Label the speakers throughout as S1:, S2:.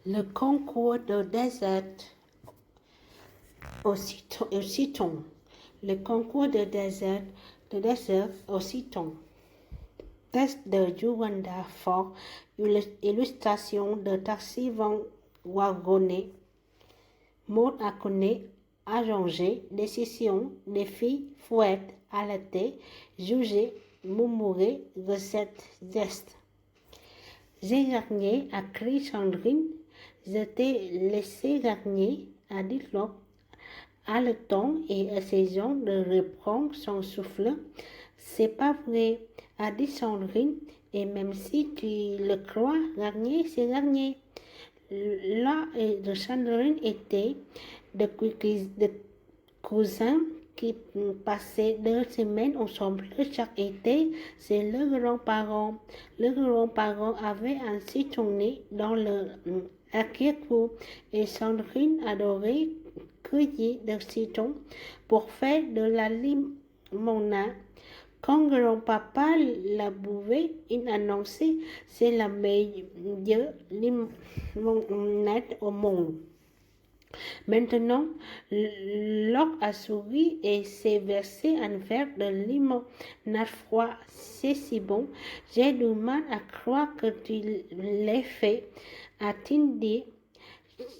S1: Le concours de dessert au citron. Le concours de dessert au citron. Texte de Yolanda Ford, illustration de Tarsi Van Wagonet, mode à connaître, arrangé, décision, défi, fouette, alerté, jugé, murmuré, recette, geste. J'ai gagné, a crié Sandrine. Je t'ai laissé gagner, a dit l'autre. A le temps et à saison de reprendre son souffle. C'est pas vrai, a dit Sandrine, et même si tu le crois, gagner, c'est gagner. Là de Sandrine était de cousins qui passaient 2 semaines ensemble chaque été. C'est leurs grands-parents. Leurs grands-parents avaient un citronnier dans le arrière-cour et Sandrine adorait cueillir des citrons pour faire de la limonade. Quand grand-papa la buvait, il annonçait c'est la meilleure limonade au monde. Maintenant, l'orgue a souri et s'est versé un verre de limonade froid. C'est si bon, j'ai du mal à croire que tu l'aies fait, a-t-il dit.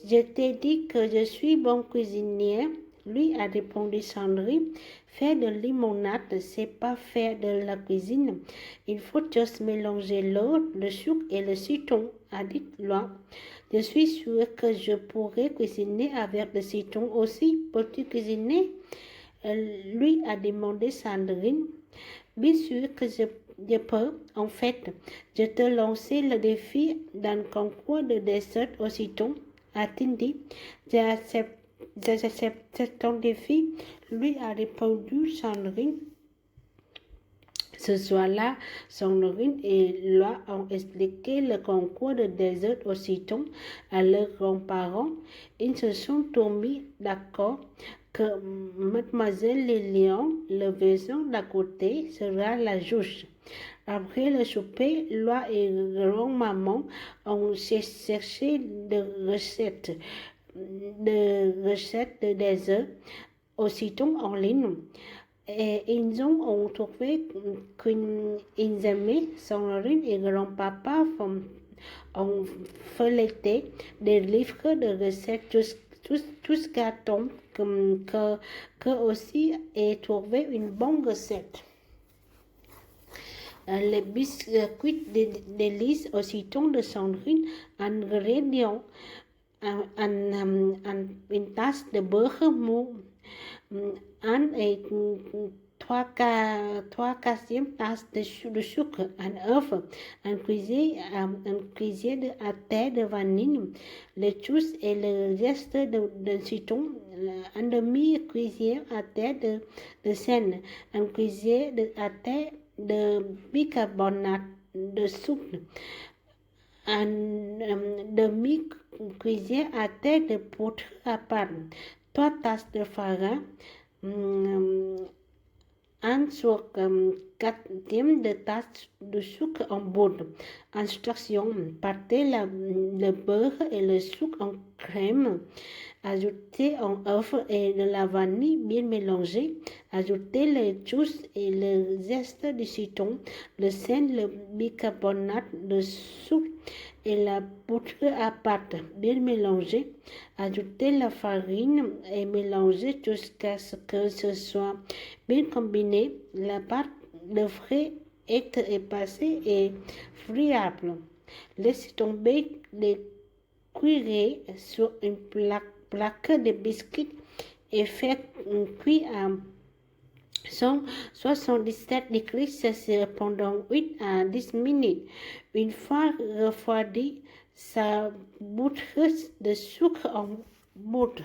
S1: Je t'ai dit que je suis bon cuisinier, lui a répondu Sandrine. Faire de limonade, c'est pas faire de la cuisine. Il faut juste mélanger l'eau, le sucre et le citron, a dit Loin. Je suis sûre que je pourrais cuisiner avec le citron aussi. Peux-tu cuisiner? Lui a demandé Sandrine. Bien sûr que je peux. En fait, je te lançais le défi d'un concours de dessert au citron, a-t-il dit. J'accepte ton défi, lui a répondu Sandrine. Ce soir-là, Sandrine et Loa ont expliqué le concours de dessert au citron à leurs grands-parents. Ils se sont tous mis d'accord que Mademoiselle Lilian, le voisin d'à côté, sera la juge. Après le souper, Loa et grand-maman ont cherché des recettes de dessert au citron en ligne. Et ils ont trouvé qu'ils aimaient. Sandrine et grand-papa ont feuilleté des livres de recettes jusqu'à temps que aussi ait trouvé une bonne recette. Les biscuits d'Élise au citron de Sandrine, ingrédients, une tasse de beurre mou, un et trois quatrième tasses de sucre, un œuf, un cuillère à thé de vanille, le juice et le zeste de citron, un demi-cuillère à thé de sel, un cuillère à thé de bicarbonate de soude, un demi-cuillère à thé de poudre à pâte, 3 tasses de farine, un sur quatrième de tasse de sucre en poudre. Instruction: partez le beurre et le sucre en crème. Ajoutez un œuf et de la vanille bien mélangée. Ajoutez le juice et le zeste du citron, le sel, le bicarbonate de soude et la poudre à pâte bien mélangée. Ajoutez la farine et mélangez jusqu'à ce que ce soit bien combiné. La pâte devrait être épaissée et friable. Laissez tomber les cuillerées sur une plaque de biscuits et faites cuire à 177 degrés Celsius pendant 8 à 10 minutes. Une fois refroidi, ça bouteille de sucre en poudre.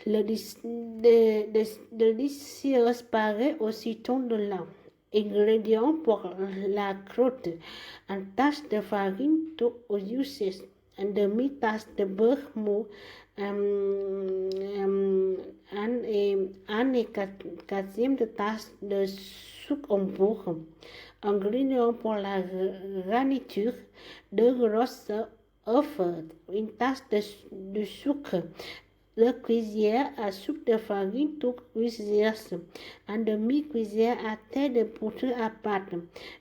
S1: Le délicieux paraît au citron de lin. Ingrédients pour la croûte: une tasse de farine tout aux uses, une demi-tasse de beurre mou, un et quatrième de tasse de sucre en poudre. Ingrédients pour la garniture: 2 grosses œuf, une tasse de sucre, 2 cuillères à soupe de farine, 2 cuillères, un demi-cuillère à thé de poudre à pâte,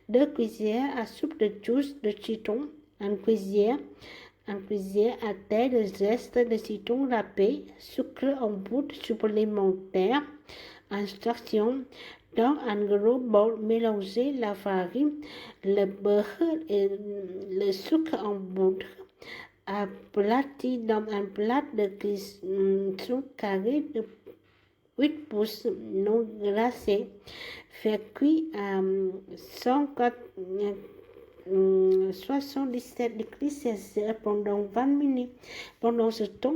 S1: 2 cuillères à soupe de jus de citron, 1 cuillère à thé de zeste de citron râpé, sucre en poudre supplémentaire. Instruction. Dans un gros bol, mélangez la farine, le beurre et le sucre en poudre. Aplati dans un plat de cuisson carré de 8 pouces non glacé. Fait cuire à 77 degrés Celsius pendant 20 minutes. Pendant ce temps,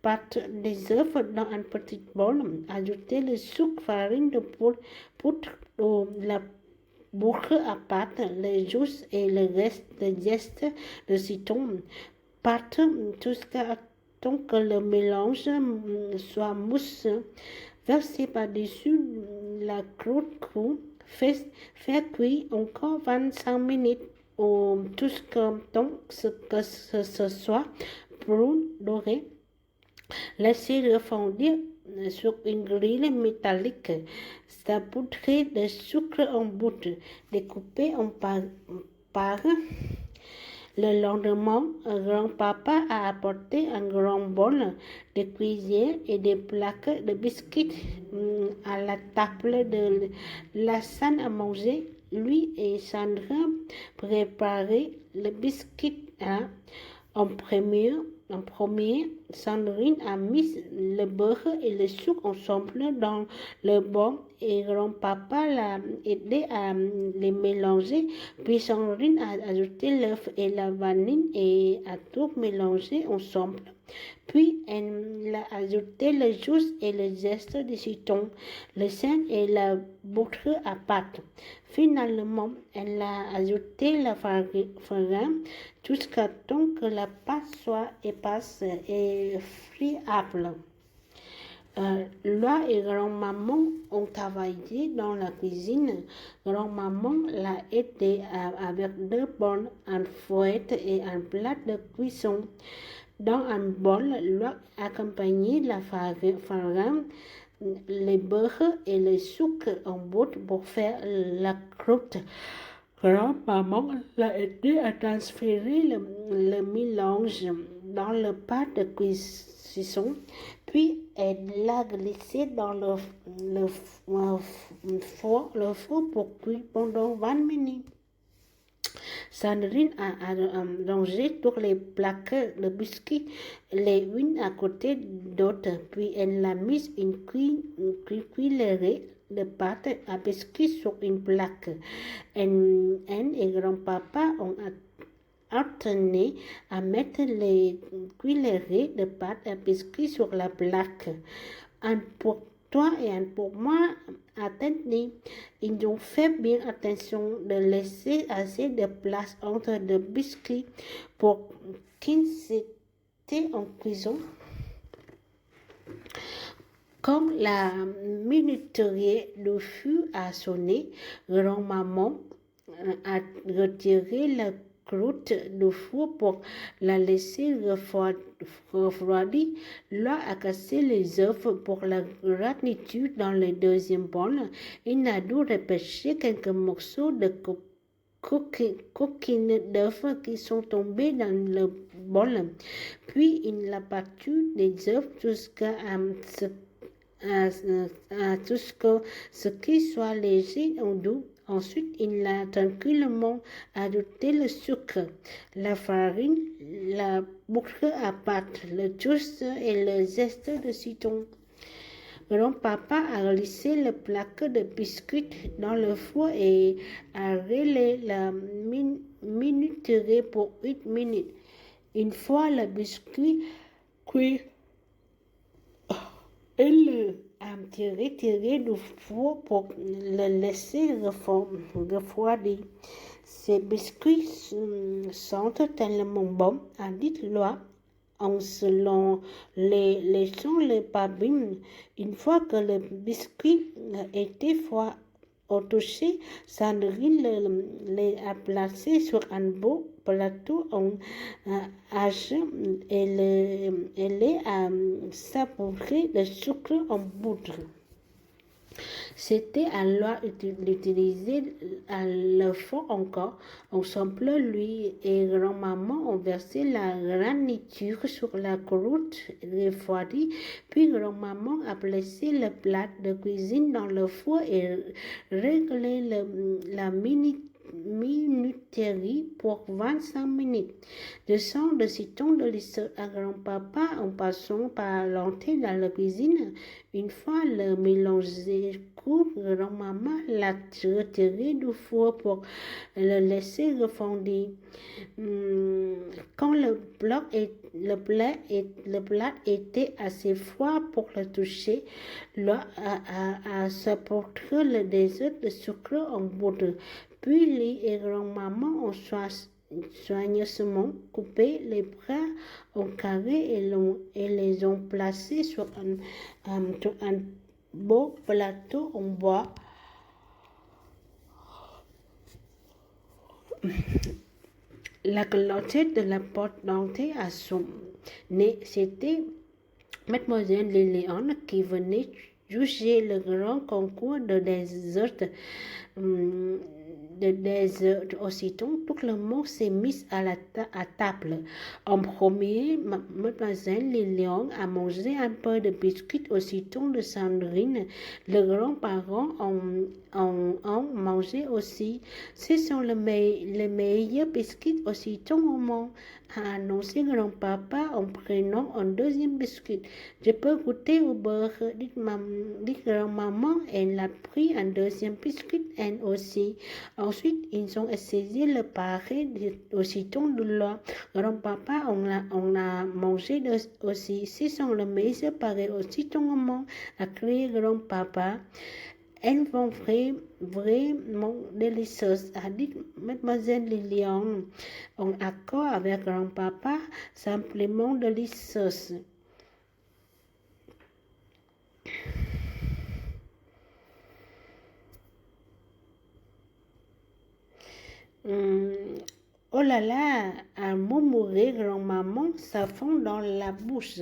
S1: battre des œufs dans un petit bol. Ajoutez le sucre, farine de poudre, la bourre à pâte, le jus et le reste de zeste de citron. Pâte jusqu'à temps que le mélange soit mousseux. Versez par-dessus la croûte crue. Faire cuire encore 25 minutes jusqu'à temps que ce soit brun doré. Laissez refroidir sur une grille métallique. Saupoudrez de sucre en poudre, découpé en parts. Le lendemain, grand-papa a apporté un grand bol de cuillères et des plaques de biscuits à la table de la salle à manger. Lui et Sandra préparaient le biscuit en premier, Sandrine a mis le beurre et le sucre ensemble dans le bol et grand-papa l'a aidé à les mélanger. Puis Sandrine a ajouté l'œuf et la vanille et a tout mélangé ensemble. Puis elle a ajouté le jus et le zeste de citron, le sel et la poudre à pâte. Finalement, elle a ajouté la farine jusqu'à temps que la pâte soit épaisse et friable. Loi et grand-maman ont travaillé dans la cuisine. Grand-maman l'a aidé avec 2 bols, un fouet et un plat de cuisson. Dans un bol, Loi accompagnait la farine, le beurre et le sucre en poudre pour faire la croûte. Grand-maman l'a aidé à transférer le mélange dans le plat de cuisson, puis elle l'a glissé dans le four pour cuire pendant 20 minutes. Sandrine a rangé toutes les plaques de biscuits les unes à côté d'autres, puis elle a mis une cuillerée de pâte à biscuits sur une plaque. Elle et grand-papa ont alterné à mettre les cuillerées de pâte à biscuits sur la plaque. Un pour toi et un pour moi, attendez. Ils ont fait bien attention de laisser assez de place entre les biscuits pour qu'ils étaient en cuisson. Comme la minuterie du feu a sonné, grand-maman a retiré la croûte du four pour la laisser refroidir. Là a cassé les œufs pour la garniture dans le deuxième bol. Il a dû repêcher quelques morceaux de coquines d'œufs qui sont tombés dans le bol. Puis il a battu les œufs jusqu'à ce qu'ils soient légers et doux. Ensuite, il a tranquillement ajouté le sucre, la farine, la poudre à pâte, le jus et le zeste de citron. Grand-papa a glissé le plaque de biscuits dans le four et a relais la minuterie pour 8 minutes. Une fois le biscuit cuit, il a tiré du four pour le laisser refroidir. Ces biscuits sentent tellement bon, a dit Loi, en se léchant les babines. Une fois que le biscuit était Au toucher, Sandrine a placé sur un beau plateau en âge et elle a sabouré le sucre en poudre. C'était alors utilisé à le fond encore. Ensemble, lui et grand-maman ont versé la garniture sur la croûte refroidie, puis grand-maman a placé le plat de cuisine dans le four et réglé la minuterie pour 25 minutes. De sang de citron délicieux à grand-papa en passant par l'entrée dans la cuisine. Une fois le mélange court, grand-maman l'a retiré du four pour le laisser refonder. Quand le plat était assez froid pour le toucher, là a supporté le désert de sucre en poudre. Puis lui et grand-maman ont soigneusement coupé les bras en carré et les ont placés sur un beau plateau en bois. La clochette de la porte d'entrée a sonné. C'était Mademoiselle Liliane qui venait juger le grand concours de dessert. Aussitôt, tout le monde s'est mis à table. En premier, Mademoiselle Liliane a mangé un peu de biscuits aussitôt de Sandrine. Les grands-parents ont mangé aussi. Ce sont les meilleurs biscuits aussitôt au monde, a annoncé grand-papa en prenant un deuxième biscuit. Je peux goûter au beurre, dit grand-maman. Elle a pris un deuxième biscuit, elle aussi. Ensuite, ils ont essayé le pareil aussitôt de là. Grand-papa on a mangé aussi. Ce sont les meilleurs pareils aussitôt au monde, a crié grand-papa. Elles vont vraiment délicieuses, a dit Mademoiselle Liliane, en accord avec grand-papa, simplement délicieuses. Oh là là, a murmuré grand-maman, ça fond dans la bouche.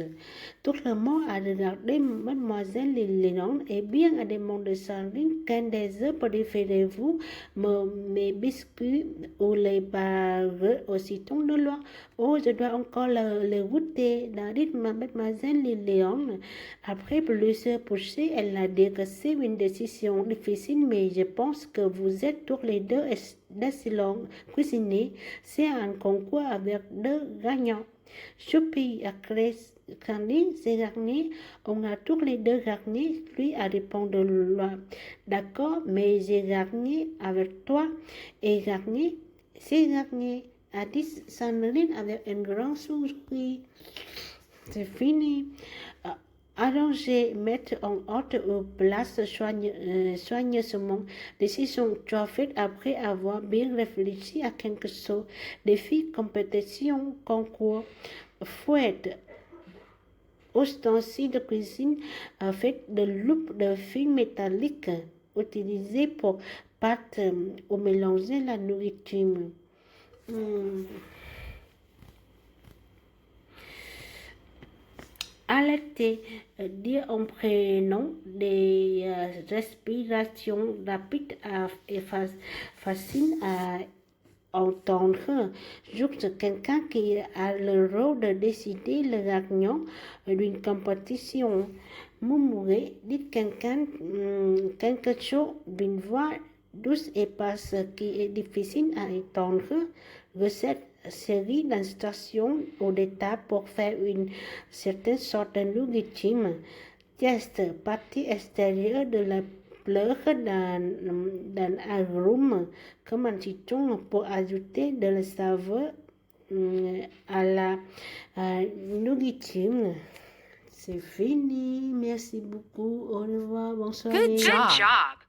S1: Tout le monde a regardé Mademoiselle Liliane et bien a demandé Sandrine, quel des œufs préférez-vous, mes biscuits ou les barres aussitôt de loin? Oh, je dois encore le goûter, a dit Mademoiselle Liliane. Après plusieurs poussées, elle a dit que c'est une décision difficile, mais je pense que vous êtes tous les deux d'excellents cuisiniers. C'est un concours avec deux gagnants. Choupi a créé Candy, c'est gagné. On a tous les deux gagné. Lui a répondu d'accord, mais j'ai gagné avec toi et gagné, c'est gagné, a dit Sandrine avec un grand sourire. C'est fini. Arranger, mettre en ordre ou place soigneusement. Décision faite après avoir bien réfléchi à quelque chose. Défi, compétition, concours, fouette, ustensiles de cuisine fait de loupe de fil métallique utilisé pour battre ou mélanger la nourriture. Alerter, dire en prenant des respirations rapides et faciles à entendre. Juste quelqu'un qui a le rôle de décider le gagnant d'une compétition. Murmurer, dit quelqu'un quelque chose d'une voix douce et basse qui est difficile à entendre. Recette, série d'installations ou d'étapes pour faire une certaine sorte de nourriture. Test, partie extérieure de la pleure d'un arôme comme un citron pour ajouter de la saveur à la nourriture. C'est fini. Merci beaucoup. Au revoir. Bonsoir.
S2: Good job.